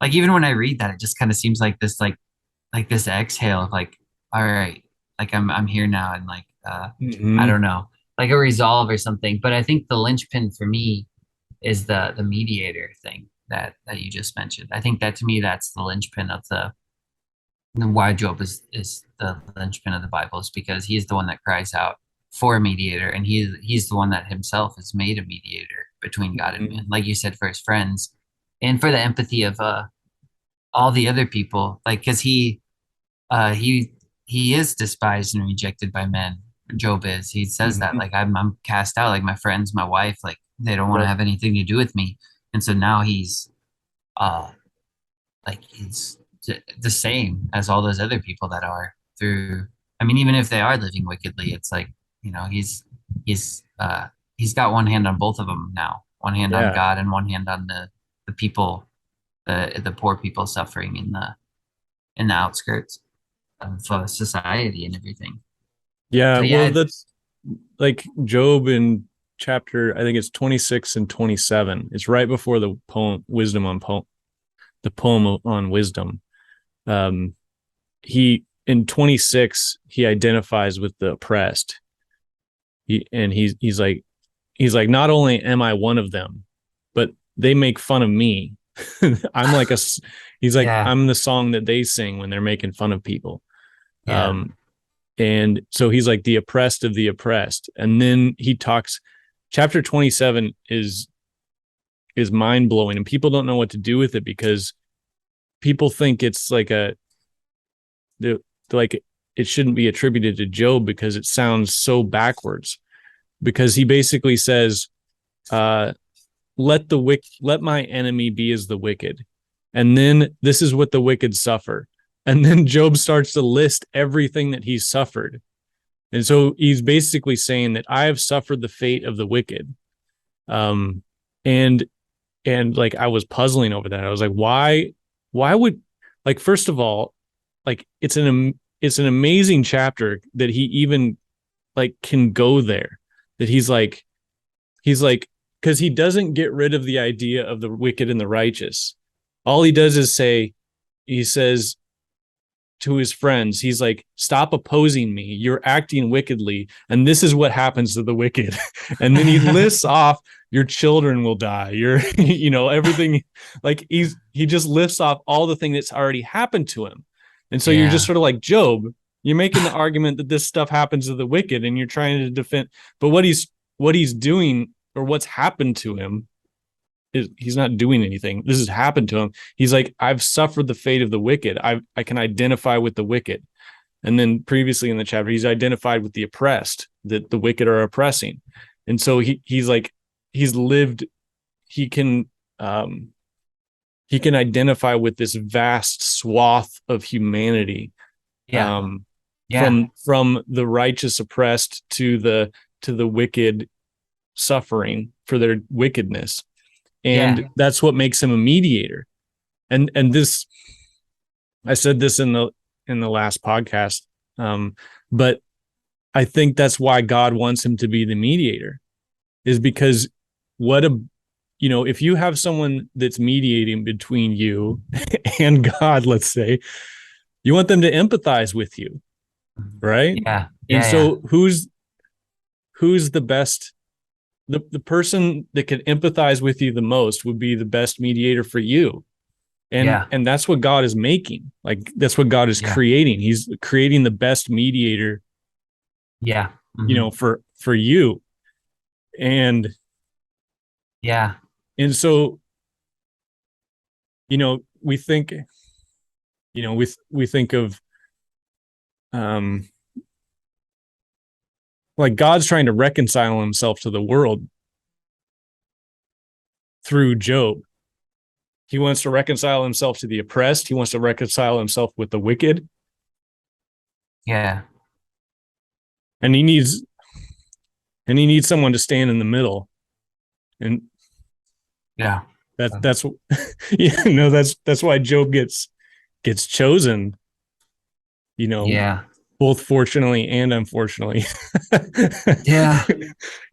like even when I read that, it just kind of seems like this exhale of like, all right, like I'm here now, and like I Hmm. don't know, like a resolve or something. But I think the linchpin for me is the mediator thing that you just mentioned. I think that to me that's the linchpin of the why Job is the linchpin of the Bible, is because he's the one that cries out for a mediator, and he's the one that himself has made a mediator between God and man, Hmm. like you said, for his friends and for the empathy of all the other people, like because uh he he is despised and rejected by men. Job is. He says that, Hmm. like, I'm cast out, like my friends, my wife, like they don't want to Yep. have anything to do with me. And so now he's uh like he's the same as all those other people that are through. I mean, even if they are living wickedly, it's like, he's he's got one hand on both of them now. One hand on Yeah. God and one hand on the people, the poor people suffering in the outskirts of society and everything. Yeah. So Well, yeah, that's like Job in chapter, I think it's 26 and 27. It's right before the poem Wisdom on poem, the poem on wisdom. Um, he in 26 he identifies with the oppressed. He's like not only am I one of them, but they make fun of me. I'm like a he's like yeah, I'm the song that they sing when they're making fun of people. yeah, Um, and so he's like the oppressed of the oppressed. And then he talks. Chapter 27 is mind blowing, and people don't know what to do with it because people think it's like the like it shouldn't be attributed to Job because it sounds so backwards. Because he basically says, uh, let my enemy be as the wicked, and then this is what the wicked suffer." And then Job starts to list everything that he's suffered, and so he's basically saying that I have suffered the fate of the wicked. um and like I was puzzling over that. I was like, why would, like, first of all, like it's an amazing chapter that he even like can go there, that he's like because he doesn't get rid of the idea of the wicked and the righteous. All he does is he says to his friends, he's like, stop opposing me, you're acting wickedly, and this is what happens to the wicked. And then he lists off, your children will die, your everything. Like he just lists off all the thing that's already happened to him. And so you're just yeah, sort of like, Job, you're making the argument that this stuff happens to the wicked and you're trying to defend, but what he's doing, or what's happened to him, he's not doing anything. This has happened to him. He's like, I've suffered the fate of the wicked. I can identify with the wicked. And then previously in the chapter, he's identified with the oppressed, that the wicked are oppressing. And so he's like, he's lived, he can um he can identify with this vast swath of humanity, yeah, um yeah, from the righteous oppressed to the wicked suffering for their wickedness. yeah, And that's what makes him a mediator. And this, I said this in the last podcast, um but I think that's why God wants him to be the mediator, is because what a if you have someone that's mediating between you and God, let's say, you want them to empathize with you, right? yeah, And yeah, yeah, so who's the best, the person that can empathize with you the most would be the best mediator for you. and yeah, and that's what God is making. Like, that's what God is yeah, creating. He's creating the best mediator, yeah, hmm, for you. and yeah, and so we think, we think of, um like, God's trying to reconcile himself to the world through Job. He wants to reconcile himself to the oppressed, he wants to reconcile himself with the wicked, yeah, and he needs someone to stand in the middle. And yeah, that's that's why Job gets chosen, you know yeah, both fortunately and unfortunately. yeah.